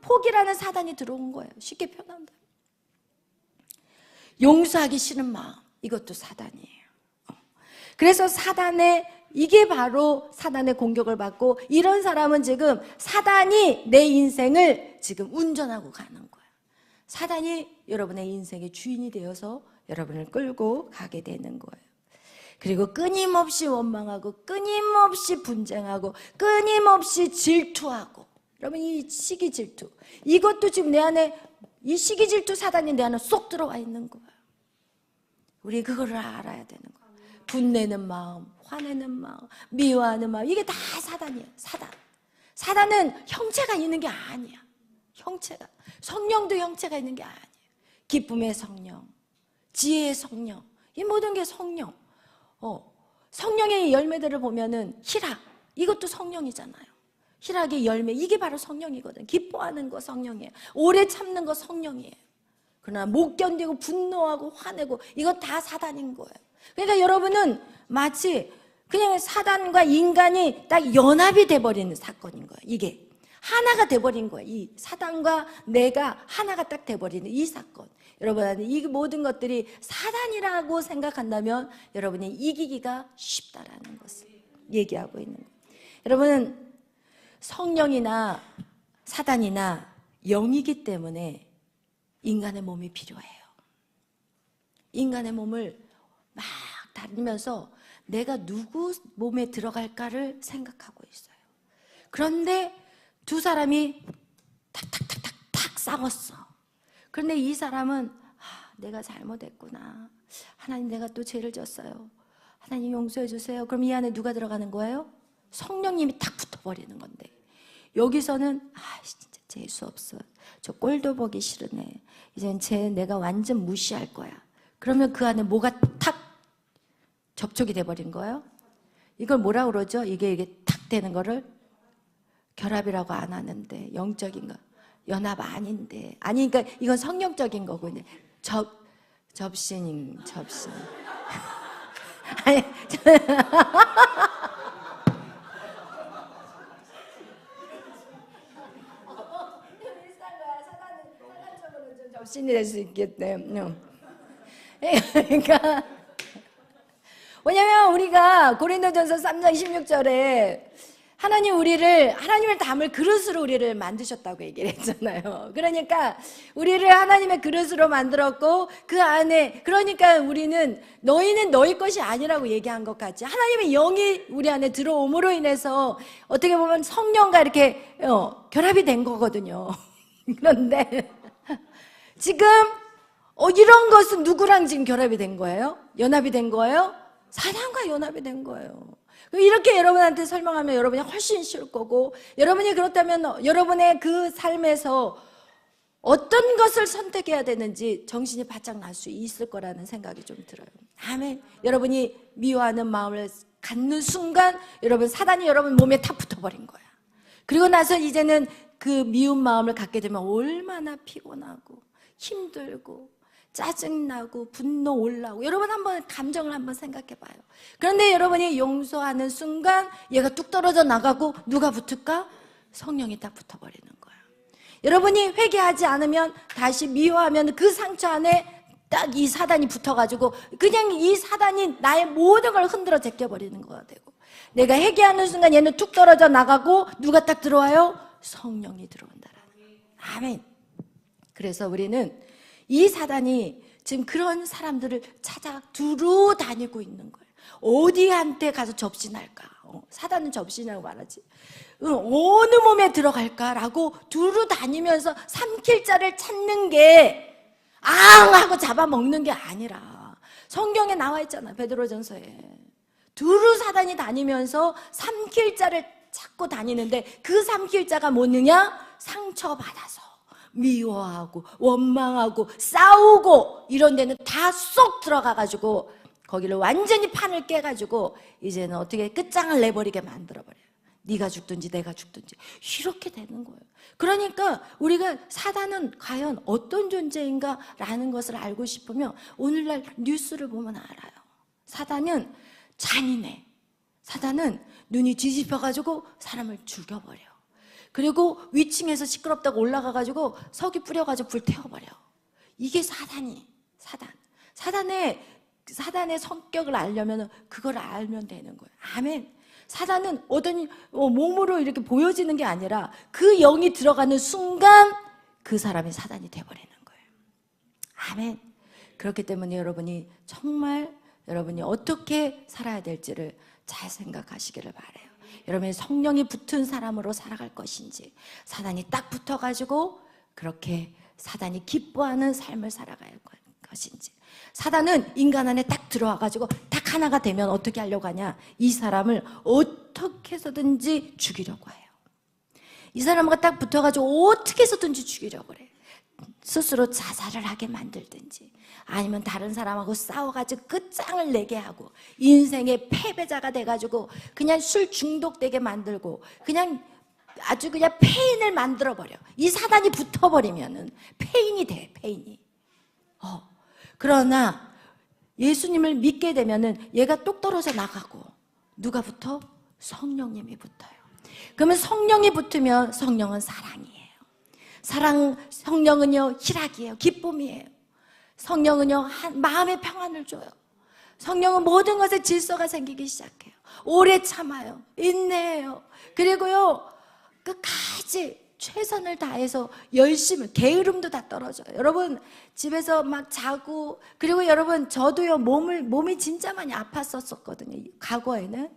포기라는 사단이 들어온 거예요. 쉽게 표현한다. 용서하기 싫은 마음, 이것도 사단이에요. 그래서 이게 바로 사단의 공격을 받고, 이런 사람은 지금 사단이 내 인생을 지금 운전하고 가는 거예요. 사단이 여러분의 인생의 주인이 되어서 여러분을 끌고 가게 되는 거예요. 그리고 끊임없이 원망하고, 끊임없이 분쟁하고, 끊임없이 질투하고. 여러분, 이 시기 질투, 이것도 지금 내 안에, 이 시기 질투 사단이 내 안에 쏙 들어와 있는 거예요. 우리 그거를 알아야 되는 거예요. 분내는 마음, 화내는 마음, 미워하는 마음, 이게 다 사단이에요. 사단은 형체가 있는 게 아니야. 성령도 형체가 있는 게 아니에요. 기쁨의 성령, 지혜의 성령, 이 모든 게 성령. 성령의 열매들을 보면은 희락, 이것도 성령이잖아요. 희락의 열매, 이게 바로 성령이거든. 기뻐하는 거 성령이에요. 오래 참는 거 성령이에요. 그러나 못 견디고 분노하고 화내고, 이거 다 사단인 거예요. 그러니까 여러분은 마치 그냥 사단과 인간이 딱 연합이 돼버리는 사건인 거예요. 이게 하나가 돼버린 거예요. 이 사단과 내가 하나가 딱 돼버리는 이 사건. 여러분, 이 모든 것들이 사단이라고 생각한다면 여러분이 이기기가 쉽다라는 것을 얘기하고 있는 거예요. 여러분, 성령이나 사단이나 영이기 때문에 인간의 몸이 필요해요. 인간의 몸을 막 다니면서 내가 누구 몸에 들어갈까를 생각하고 있어요. 그런데 두 사람이 탁탁탁탁탁 싸웠어. 그런데 이 사람은 내가 잘못했구나. 하나님, 내가 또 죄를 졌어요. 하나님 용서해 주세요. 그럼 이 안에 누가 들어가는 거예요? 성령님이 탁 붙어버리는 건데, 여기서는 진짜 재수 없어. 저 꼴도 보기 싫으네. 이젠 내가 완전 무시할 거야. 그러면 그 안에 뭐가 탁 접촉이 돼버린 거예요? 이걸 뭐라 그러죠? 이게 탁 되는 거를 결합이라고 안 하는데 영적인 거 연합 아닌데 아니 그러니까 이건 성령적인 거고 접신 아니 접신이 될 수 있겠대. 그러니까 왜냐면 우리가 고린도전서 3장 16절에 하나님을 담을 그릇으로 우리를 만드셨다고 얘기를 했잖아요. 그러니까 우리를 하나님의 그릇으로 만들었고 그 안에 그러니까 우리는 너희는 너희 것이 아니라고 얘기한 것 같이 하나님의 영이 우리 안에 들어옴으로 인해서 어떻게 보면 성령과 이렇게 결합이 된 거거든요. 그런데 지금 이런 것은 누구랑 지금 결합이 된 거예요? 연합이 된 거예요? 사단과 연합이 된 거예요. 이렇게 여러분한테 설명하면 여러분이 훨씬 쉬울 거고 여러분이 그렇다면 여러분의 그 삶에서 어떤 것을 선택해야 되는지 정신이 바짝 날 수 있을 거라는 생각이 좀 들어요. 아멘. 여러분이 미워하는 마음을 갖는 순간 사단이 여러분 몸에 탁 붙어버린 거야. 그리고 나서 이제는 그 미운 마음을 갖게 되면 얼마나 피곤하고 힘들고 짜증나고 분노 올라오고 여러분 한번 감정을 한번 생각해 봐요. 그런데 여러분이 용서하는 순간 얘가 뚝 떨어져 나가고 누가 붙을까? 성령이 딱 붙어버리는 거예요. 여러분이 회개하지 않으면 다시 미워하면 그 상처 안에 딱 이 사단이 붙어가지고 그냥 이 사단이 나의 모든 걸 흔들어 제껴버리는 거가 되고 내가 회개하는 순간 얘는 뚝 떨어져 나가고 누가 딱 들어와요? 성령이 들어온다라는. 아멘. 그래서 우리는 이 사단이 지금 그런 사람들을 찾아 두루 다니고 있는 거예요. 어디한테 가서 접신할까? 사단은 접신이라고 말하지. 어느 몸에 들어갈까라고 두루 다니면서 삼킬 자를 찾는 게 앙! 하고 잡아먹는 게 아니라 성경에 나와 있잖아요. 베드로전서에. 두루 사단이 다니면서 삼킬 자를 찾고 다니는데 그 삼킬 자가 뭐느냐? 상처받아서 미워하고 원망하고 싸우고 이런 데는 다 쏙 들어가가지고 거기를 완전히 판을 깨가지고 이제는 어떻게 끝장을 내버리게 만들어버려요. 네가 죽든지 내가 죽든지 이렇게 되는 거예요. 그러니까 우리가 사단은 과연 어떤 존재인가 라는 것을 알고 싶으면 오늘날 뉴스를 보면 알아요. 사단은 잔인해. 사단은 눈이 뒤집혀가지고 사람을 죽여버려. 그리고 위층에서 시끄럽다고 올라가가지고 석유 뿌려가지고 불 태워버려. 이게 사단이 사단의 성격을 알려면 그걸 알면 되는 거예요. 아멘. 사단은 어떤 몸으로 이렇게 보여지는 게 아니라 그 영이 들어가는 순간 그 사람이 사단이 돼버리는 거예요. 아멘. 그렇기 때문에 여러분이 정말 여러분이 어떻게 살아야 될지를 잘 생각하시기를 바라요. 여러분이 성령이 붙은 사람으로 살아갈 것인지 사단이 딱 붙어가지고 그렇게 사단이 기뻐하는 삶을 살아갈 것인지 사단은 인간 안에 딱 들어와가지고 딱 하나가 되면 어떻게 하려고 하냐 이 사람을 어떻게 해서든지 죽이려고 해요. 이 사람과 딱 붙어가지고 어떻게 해서든지 죽이려고 그래요. 스스로 자살을 하게 만들든지 아니면 다른 사람하고 싸워가지고 끝장을 내게 하고 인생의 패배자가 돼가지고 그냥 술 중독되게 만들고 그냥 아주 그냥 폐인을 만들어버려. 이 사단이 붙어버리면은 폐인이 돼. 폐인이. 그러나 예수님을 믿게 되면은 얘가 똑 떨어져 나가고 누가 붙어? 성령님이 붙어요. 그러면 성령이 붙으면 성령은 사랑이에요. 성령은요 희락이에요. 기쁨이에요. 성령은요 마음의 평안을 줘요. 성령은 모든 것에 질서가 생기기 시작해요. 오래 참아요. 인내해요. 그리고요 끝까지 최선을 다해서 열심히 게으름도 다 떨어져요. 여러분 집에서 막 자고 그리고 여러분 저도요 몸이 진짜 많이 아팠었거든요. 과거에는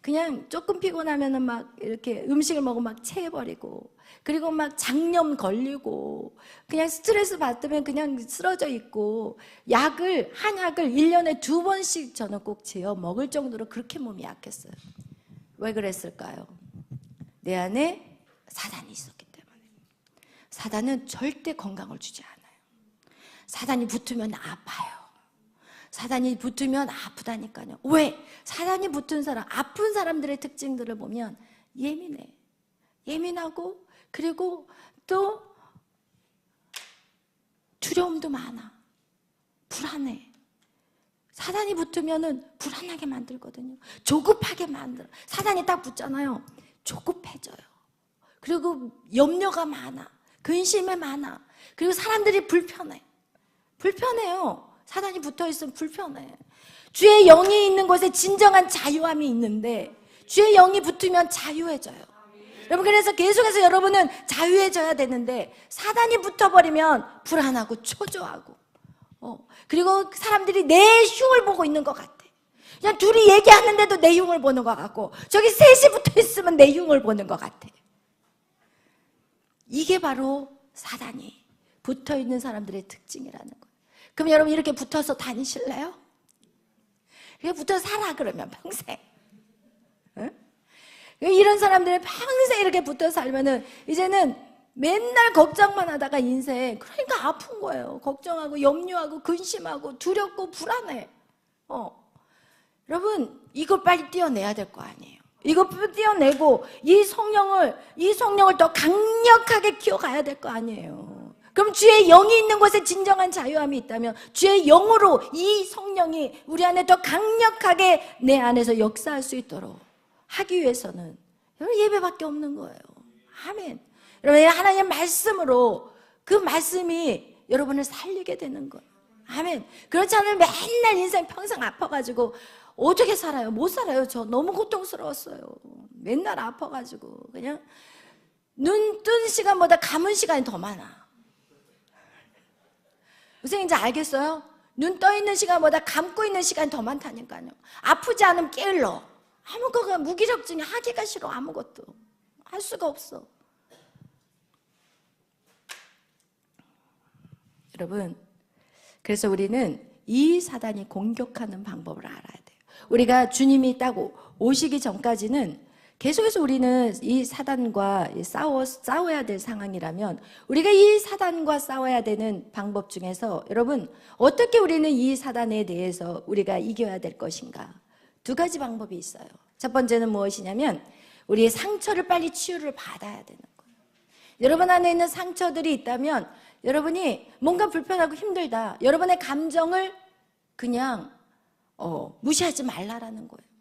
그냥 조금 피곤하면은 막 이렇게 음식을 먹으면 막 체해버리고 그리고 막 장염 걸리고 그냥 스트레스 받으면 그냥 쓰러져 있고 한약을 1년에 2번씩 저는 꼭 지어 먹을 정도로 그렇게 몸이 약했어요. 왜 그랬을까요? 내 안에 사단이 있었기 때문에. 사단은 절대 건강을 주지 않아요. 사단이 붙으면 아파요. 사단이 붙으면 아프다니까요. 왜? 사단이 붙은 사람, 아픈 사람들의 특징들을 보면 예민해. 예민하고 그리고 또 두려움도 많아. 불안해. 사단이 붙으면은 불안하게 만들거든요. 조급하게 만들어. 사단이 딱 붙잖아요. 조급해져요. 그리고 염려가 많아. 근심이 많아. 그리고 사람들이 불편해요. 사단이 붙어있으면 불편해. 주의 영이 있는 곳에 진정한 자유함이 있는데 주의 영이 붙으면 자유해져요. 여러분, 그래서 계속해서 여러분은 자유해져야 되는데 사단이 붙어버리면 불안하고 초조하고 그리고 사람들이 내 흉을 보고 있는 것 같아. 그냥 둘이 얘기하는데도 내 흉을 보는 것 같고 저기 셋이 붙어있으면 내 흉을 보는 것 같아. 이게 바로 사단이 붙어있는 사람들의 특징이라는 거예요. 그럼 여러분 이렇게 붙어서 다니실래요? 이렇게 붙어서 살아 그러면 평생. 응? 이런 사람들이 평생 이렇게 붙어 살면은 이제는 맨날 걱정만 하다가 인생 그러니까 아픈 거예요. 걱정하고 염려하고 근심하고 두렵고 불안해. 여러분 이걸 빨리 떼어내야 될 거 아니에요. 이거 떼어내고 이 성령을 더 강력하게 키워가야 될 거 아니에요. 그럼 주의 영이 있는 곳에 진정한 자유함이 있다면 주의 영으로 이 성령이 우리 안에 더 강력하게 내 안에서 역사할 수 있도록 하기 위해서는 여러분 예배밖에 없는 거예요. 아멘. 여러분 하나님의 말씀으로 그 말씀이 여러분을 살리게 되는 거예요. 아멘. 그렇지 않으면 맨날 인생 평생 아파가지고 어떻게 살아요? 못 살아요. 저 너무 고통스러웠어요. 맨날 아파가지고 그냥 눈 뜬 시간보다 감은 시간이 더 많아. 무슨 얘기인지 알겠어요? 눈 떠 있는 시간보다 감고 있는 시간이 더 많다니까요. 아프지 않으면 게을러. 아무거나 무기력증이 하기가 싫어. 아무것도 할 수가 없어. 여러분, 그래서 우리는 이 사단이 공격하는 방법을 알아야 돼요. 우리가 주님이 딱 오시기 전까지는 계속해서 우리는 이 사단과 싸워야 될 상황이라면 우리가 이 사단과 싸워야 되는 방법 중에서 여러분 어떻게 우리는 이 사단에 대해서 우리가 이겨야 될 것인가? 두 가지 방법이 있어요. 첫 번째는 무엇이냐면 우리의 상처를 빨리 치유를 받아야 되는 거예요. 여러분 안에 있는 상처들이 있다면 여러분이 뭔가 불편하고 힘들다. 여러분의 감정을 그냥 무시하지 말라라는 거예요.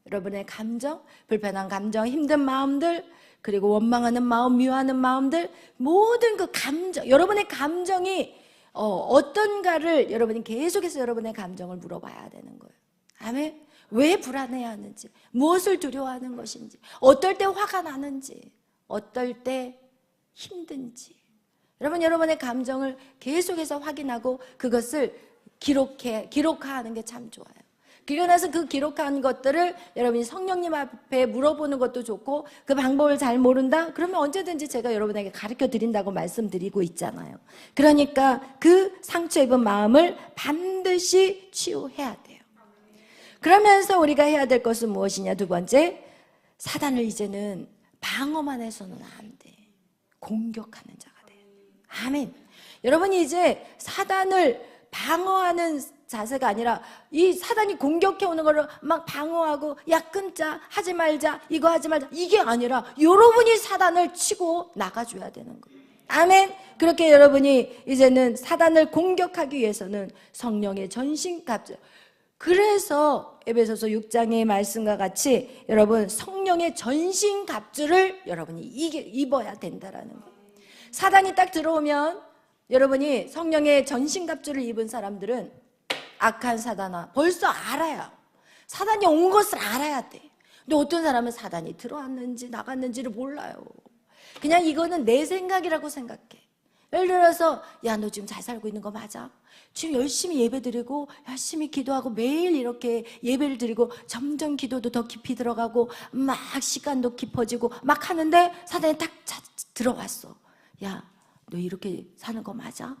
여러분의 감정, 불편한 감정, 힘든 마음들, 그리고 원망하는 마음, 미워하는 마음들, 모든 그 감정, 여러분의 감정이 어떤가를 여러분이 계속해서 여러분의 감정을 물어봐야 되는 거예요. 아멘. 왜 불안해하는지, 무엇을 두려워하는 것인지, 어떨 때 화가 나는지, 어떨 때 힘든지. 여러분의 감정을 계속해서 확인하고 그것을 기록하는 게 참 좋아요. 그리고 나서 그 기록한 것들을 여러분이 성령님 앞에 물어보는 것도 좋고 그 방법을 잘 모른다? 그러면 언제든지 제가 여러분에게 가르쳐 드린다고 말씀드리고 있잖아요. 그러니까 그 상처 입은 마음을 반드시 치유해야 돼요. 그러면서 우리가 해야 될 것은 무엇이냐? 두 번째, 사단을 이제는 방어만 해서는 안 돼. 공격하는 자가 돼요. 아멘. 여러분이 이제 사단을 방어하는 자세가 아니라 이 사단이 공격해 오는 거를 막 방어하고 야 끊자, 하지 말자, 이거 하지 말자, 이게 아니라 여러분이 사단을 치고 나가줘야 되는 거예요. 아멘. 그렇게 여러분이 이제는 사단을 공격하기 위해서는 성령의 전신갑주. 그래서 에베소서 6장의 말씀과 같이 여러분 성령의 전신갑주를 여러분이 입어야 된다라는 거예요. 사단이 딱 들어오면 여러분이 성령의 전신갑주를 입은 사람들은 악한 사단아 벌써 알아요. 사단이 온 것을 알아야 돼. 근데 어떤 사람은 사단이 들어왔는지 나갔는지를 몰라요. 그냥 이거는 내 생각이라고 생각해. 예를 들어서 야 너 지금 잘 살고 있는 거 맞아? 지금 열심히 예배드리고 열심히 기도하고 매일 이렇게 예배를 드리고 점점 기도도 더 깊이 들어가고 막 시간도 깊어지고 막 하는데 사단이 딱 들어왔어. 야 너 이렇게 사는 거 맞아?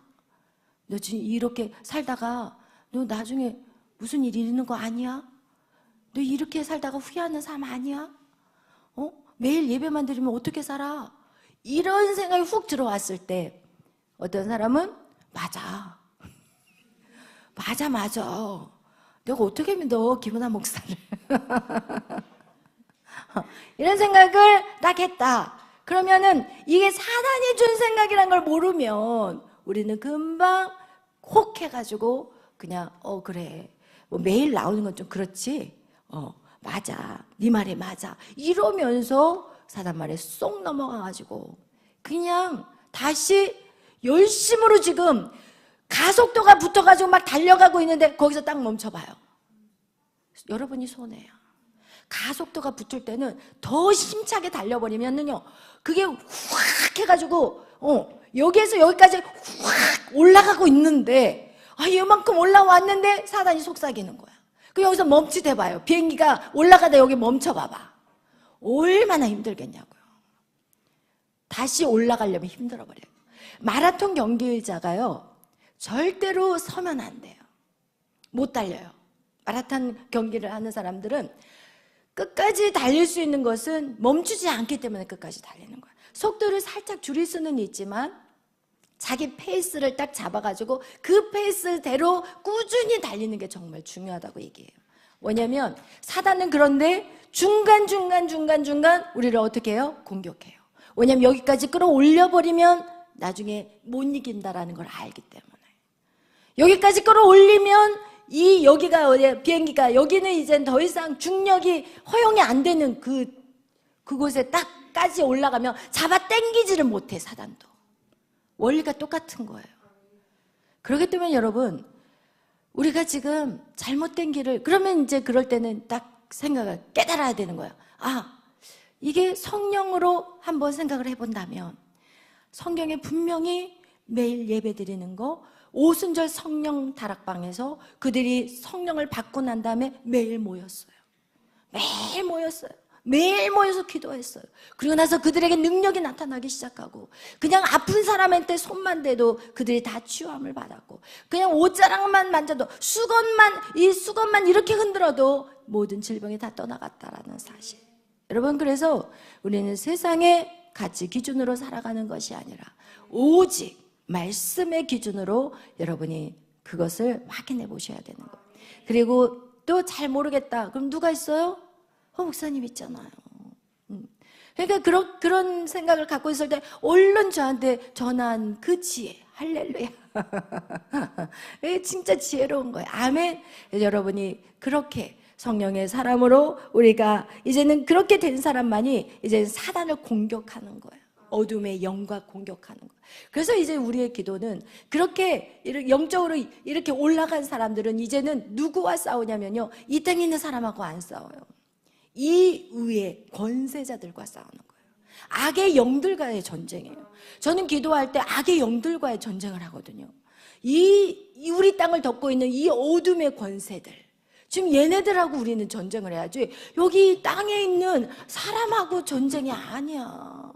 너 지금 이렇게 살다가 너 나중에 무슨 일 있는 거 아니야? 너 이렇게 살다가 후회하는 사람 아니야? 매일 예배만 드리면 어떻게 살아? 이런 생각이 훅 들어왔을 때 어떤 사람은 맞아. 내가 어떻게 믿어 김은아 목사를. 이런 생각을 딱 했다. 그러면은 이게 사단이 준 생각이란 걸 모르면 우리는 금방 혹해가지고 그냥 그래 뭐 매일 나오는 건 좀 그렇지 맞아 네 말이 맞아 이러면서 사단 말에 쏙 넘어가가지고 그냥 다시 열심으로 지금 가속도가 붙어가지고 막 달려가고 있는데 거기서 딱 멈춰봐요. 여러분이 손해야. 가속도가 붙을 때는 더 힘차게 달려버리면은요 그게 확 해가지고 여기에서 여기까지 확 올라가고 있는데 이만큼 올라왔는데 사단이 속삭이는 거야. 그 여기서 멈칫해봐요. 비행기가 올라가다 여기 멈춰봐봐. 얼마나 힘들겠냐고요. 다시 올라가려면 힘들어버려요. 마라톤 경기자가요 절대로 서면 안 돼요. 못 달려요. 마라톤 경기를 하는 사람들은 끝까지 달릴 수 있는 것은 멈추지 않기 때문에 끝까지 달리는 거예요. 속도를 살짝 줄일 수는 있지만 자기 페이스를 딱 잡아가지고 그 페이스대로 꾸준히 달리는 게 정말 중요하다고 얘기해요. 뭐냐면 사단은 그런데 중간중간 우리를 어떻게 해요? 공격해요. 왜냐면 여기까지 끌어올려버리면 나중에 못 이긴다라는 걸 알기 때문에 여기까지 끌어올리면 여기가 비행기가 여기는 이제 더 이상 중력이 허용이 안 되는 그곳에 딱까지 올라가면 잡아 당기지를 못해. 사단도 원리가 똑같은 거예요. 그렇기 때문에 여러분 우리가 지금 잘못된 길을 그러면 이제 그럴 때는 딱 생각을 깨달아야 되는 거예요. 이게 성령으로 한번 생각을 해본다면 성경에 분명히 매일 예배 드리는 거 오순절 성령 다락방에서 그들이 성령을 받고 난 다음에 매일 모였어요. 매일 모여서 기도했어요. 그리고 나서 그들에게 능력이 나타나기 시작하고 그냥 아픈 사람한테 손만 대도 그들이 다 치유함을 받았고 그냥 옷자락만 만져도 수건만 이렇게 흔들어도 모든 질병이 다 떠나갔다라는 사실. 여러분 그래서 우리는 세상의 가치 기준으로 살아가는 것이 아니라 오직 말씀의 기준으로 여러분이 그것을 확인해 보셔야 되는 거예요. 그리고 또 잘 모르겠다. 그럼 누가 있어요? 목사님 있잖아요. 그러니까 그런 생각을 갖고 있을 때 얼른 저한테 전한 그 지혜. 할렐루야. 진짜 지혜로운 거예요. 아멘. 여러분이 그렇게 성령의 사람으로 우리가 이제는 그렇게 된 사람만이 이제 사단을 공격하는 거예요. 어둠의 영과 공격하는 거예요. 그래서 이제 우리의 기도는 그렇게 영적으로 이렇게 올라간 사람들은 이제는 누구와 싸우냐면요 이 땅에 있는 사람하고 안 싸워요. 이 위에 권세자들과 싸우는 거예요. 악의 영들과의 전쟁이에요. 저는 기도할 때 악의 영들과의 전쟁을 하거든요. 우리 땅을 덮고 있는 이 어둠의 권세들 지금 얘네들하고 우리는 전쟁을 해야지 여기 땅에 있는 사람하고 전쟁이 아니야.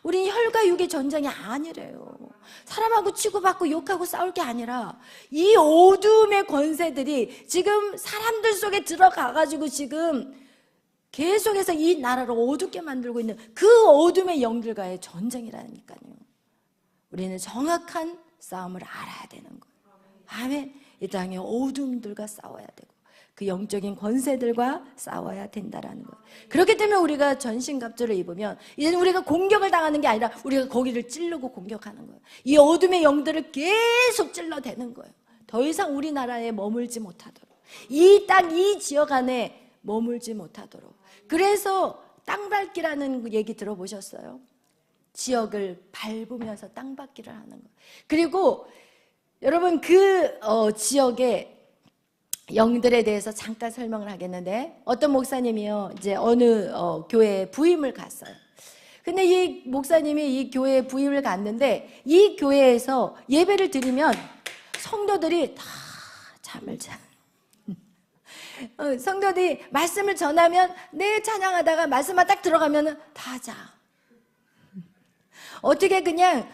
우리는 혈과 육의 전쟁이 아니래요. 사람하고 치고받고 욕하고 싸울 게 아니라 이 어둠의 권세들이 지금 사람들 속에 들어가가지고 지금 계속해서 이 나라를 어둡게 만들고 있는 그 어둠의 영들과의 전쟁이라니까요. 우리는 정확한 싸움을 알아야 되는 거예요. 아멘. 이 땅의 어둠들과 싸워야 되고 그 영적인 권세들과 싸워야 된다라는 거예요. 그렇기 때문에 우리가 전신갑주를 입으면 이제는 우리가 공격을 당하는 게 아니라 우리가 거기를 찌르고 공격하는 거예요. 이 어둠의 영들을 계속 찔러대는 거예요. 더 이상 우리나라에 머물지 못하도록 이 땅, 이 지역 안에 머물지 못하도록. 그래서 땅밟기라는 얘기 들어보셨어요? 지역을 밟으면서 땅밟기를 하는 거예요. 그리고 여러분 그 지역에 영들에 대해서 잠깐 설명을 하겠는데 어떤 목사님이요 이제 어느 교회에 부임을 갔어요. 근데 이 목사님이 이 교회에 부임을 갔는데 이 교회에서 예배를 드리면 성도들이 다 잠을 자. 성도들이 말씀을 전하면 네 찬양하다가 말씀만 딱 들어가면 다 자. 어떻게 그냥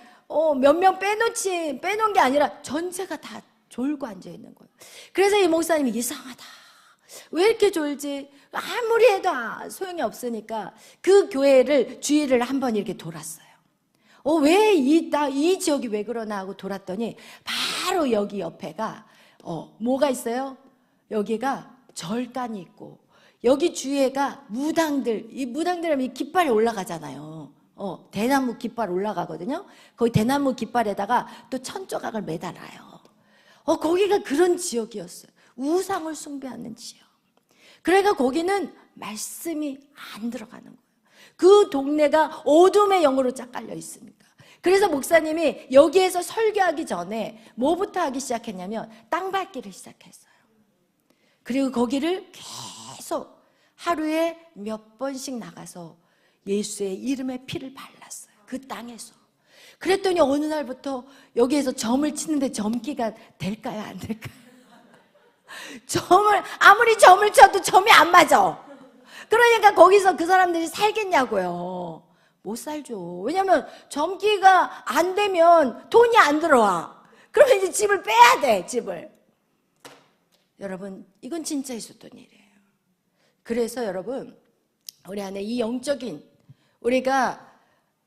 몇 명 빼놓은 게 아니라 전체가 다 졸고 앉아있는 거예요. 그래서 이 목사님이 이상하다. 왜 이렇게 졸지? 아무리 해도 소용이 없으니까 그 교회를 주위를 한번 이렇게 돌았어요. 왜 이 지역이 왜 그러나 하고 돌았더니 바로 여기 옆에가 뭐가 있어요? 여기가 절간이 있고 여기 주위에가 무당들, 이 무당들 하면 이 깃발이 올라가잖아요. 대나무 깃발 올라가거든요. 거기 대나무 깃발에다가 또 천조각을 매달아요. 거기가 그런 지역이었어요. 우상을 숭배하는 지역. 그러니까 거기는 말씀이 안 들어가는 거예요. 그 동네가 어둠의 영으로 쫙 깔려 있으니까. 그래서 목사님이 여기에서 설교하기 전에 뭐부터 하기 시작했냐면 땅 밟기를 시작했어요. 그리고 거기를 계속 하루에 몇 번씩 나가서 예수의 이름의 피를 발랐어요. 그 땅에서. 그랬더니 어느 날부터 여기에서 점을 치는데 점기가 될까요? 안 될까요? 아무리 점을 쳐도 점이 안 맞아. 그러니까 거기서 그 사람들이 살겠냐고요. 못 살죠. 왜냐면 점기가 안 되면 돈이 안 들어와. 그러면 이제 집을 빼야 돼, 집을. 여러분, 이건 진짜 있었던 일이에요. 그래서 여러분, 우리 안에 이 영적인, 우리가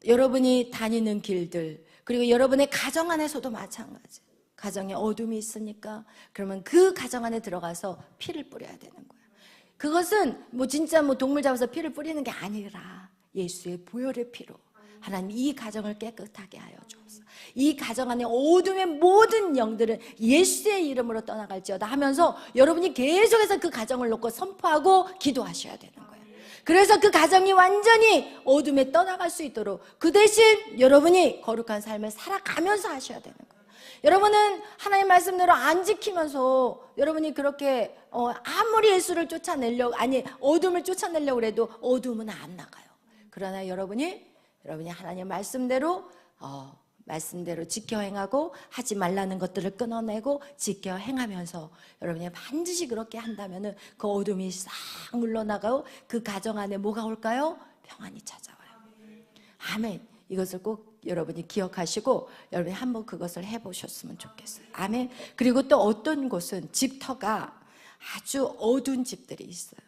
여러분이 다니는 길들, 그리고 여러분의 가정 안에서도 마찬가지. 가정에 어둠이 있으니까 그러면 그 가정 안에 들어가서 피를 뿌려야 되는 거예요. 그것은 진짜 동물 잡아서 피를 뿌리는 게 아니라 예수의 보혈의 피로 하나님 이 가정을 깨끗하게 하여 주옵소서. 이 가정 안에 어둠의 모든 영들은 예수의 이름으로 떠나갈지어다 하면서 여러분이 계속해서 그 가정을 놓고 선포하고 기도하셔야 되는 거예요. 그래서 그 가정이 완전히 어둠에 떠나갈 수 있도록 그 대신 여러분이 거룩한 삶을 살아가면서 하셔야 되는 거예요. 여러분은 하나님 말씀대로 안 지키면서 여러분이 그렇게 아무리 예수를 쫓아내려고 어둠을 쫓아내려고 해도 어둠은 안 나가요. 그러나 여러분이 하나님 말씀대로 지켜 행하고 하지 말라는 것들을 끊어내고 지켜 행하면서 여러분이 반드시 그렇게 한다면은 그 어둠이 싹 물러나가고 그 가정 안에 뭐가 올까요? 평안이 찾아와요. 아멘. 이것을 꼭 여러분이 기억하시고 여러분이 한번 그것을 해보셨으면 좋겠어요. 아멘. 그리고 또 어떤 곳은 집터가 아주 어두운 집들이 있어요.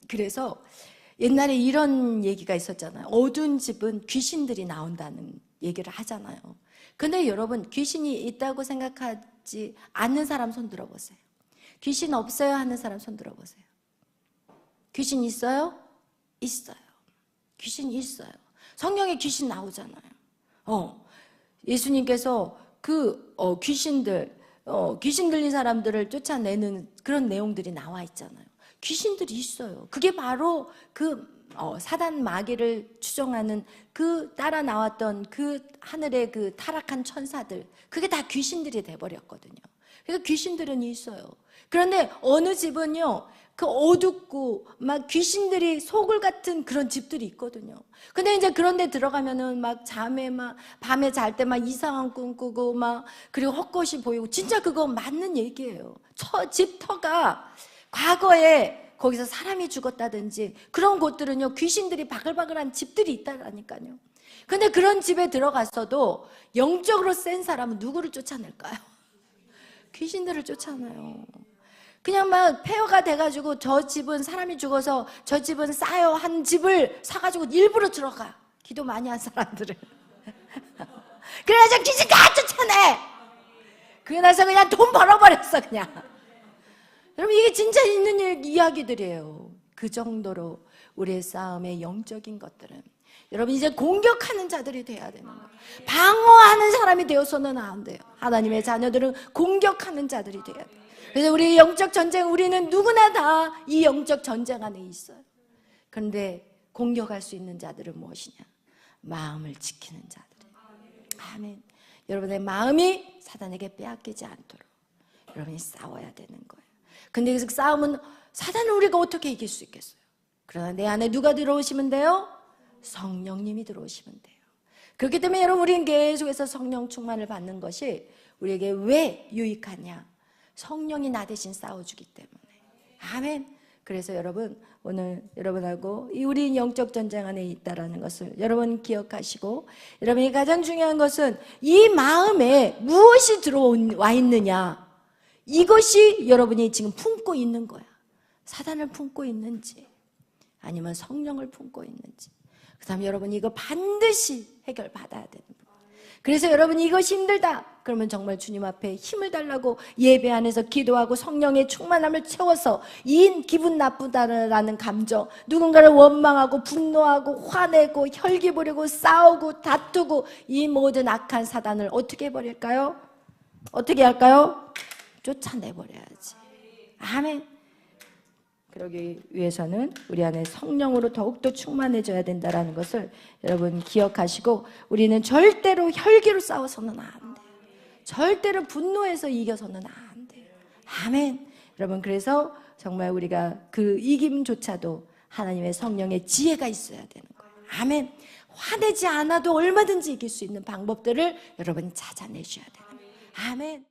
그래서 옛날에 이런 얘기가 있었잖아요. 어두운 집은 귀신들이 나온다는 얘기를 하잖아요. 근데 여러분, 귀신이 있다고 생각하지 않는 사람 손 들어보세요. 귀신 없어요 하는 사람 손 들어보세요. 귀신 있어요? 있어요. 귀신 있어요. 성경에 귀신 나오잖아요. 예수님께서 귀신 들린 사람들을 쫓아내는 그런 내용들이 나와 있잖아요. 귀신들이 있어요. 그게 바로 사단 마귀를 추종하는 따라 나왔던 하늘의 타락한 천사들, 그게 다 귀신들이 돼버렸거든요. 그러니까 귀신들은 있어요. 그런데 어느 집은요, 어둡고 막 귀신들이 소굴 같은 그런 집들이 있거든요. 근데 이제 그런 데 들어가면은 밤에 잘 때 이상한 꿈 꾸고 그리고 헛것이 보이고, 진짜 그거 맞는 얘기예요. 집터가 과거에 거기서 사람이 죽었다든지 그런 곳들은요, 귀신들이 바글바글한 집들이 있다라니까요. 근데 그런 집에 들어갔어도 영적으로 센 사람은 누구를 쫓아낼까요? 귀신들을 쫓아내요. 그냥 폐허가 돼가지고 저 집은 사람이 죽어서 저 집은 싸요 한 집을 사가지고 일부러 들어가. 기도 많이 한 사람들은. 그래가지고 귀신 다 쫓아내. 그래서 그냥 돈 벌어버렸어 그냥. 여러분, 이게 진짜 있는 이야기들이에요. 그 정도로 우리의 싸움의 영적인 것들은 여러분 이제 공격하는 자들이 돼야 되는 거예요. 방어하는 사람이 되어서는 안 돼요. 하나님의 자녀들은 공격하는 자들이 돼야 돼요. 그래서 우리 영적 전쟁, 우리는 누구나 다 이 영적 전쟁 안에 있어요. 그런데 공격할 수 있는 자들은 무엇이냐? 마음을 지키는 자들이에요. 아멘. 여러분의 마음이 사단에게 빼앗기지 않도록 여러분이 싸워야 되는 거예요. 근데 그 싸움은, 사단을 우리가 어떻게 이길 수 있겠어요? 그러나 내 안에 누가 들어오시면 돼요? 성령님이 들어오시면 돼요. 그렇기 때문에 여러분, 우리는 계속해서 성령 충만을 받는 것이 우리에게 왜 유익하냐? 성령이 나 대신 싸워주기 때문에. 아멘. 그래서 여러분, 오늘 여러분하고 우리 영적 전쟁 안에 있다라는 것을 여러분 기억하시고, 여러분이 가장 중요한 것은 이 마음에 무엇이 들어와 있느냐, 이것이 여러분이 지금 품고 있는 거야. 사단을 품고 있는지 아니면 성령을 품고 있는지. 그 다음에 여러분이 이거 반드시 해결받아야 되는 거예요. 그래서 여러분 이것이 힘들다. 그러면 정말 주님 앞에 힘을 달라고 예배 안에서 기도하고 성령의 충만함을 채워서 이 기분 나쁘다라는 감정, 누군가를 원망하고 분노하고 화내고 혈기 부리고 싸우고 다투고 이 모든 악한 사단을 어떻게 버릴까요? 어떻게 할까요? 쫓아내버려야지. 아멘. 그러기 위해서는 우리 안에 성령으로 더욱더 충만해져야 된다는 것을 여러분 기억하시고, 우리는 절대로 혈기로 싸워서는 안 돼요. 절대로 분노해서 이겨서는 안 돼요. 아멘. 여러분, 그래서 정말 우리가 그 이김조차도 하나님의 성령의 지혜가 있어야 되는 거예요. 아멘. 화내지 않아도 얼마든지 이길 수 있는 방법들을 여러분 찾아내셔야 돼요. 아멘.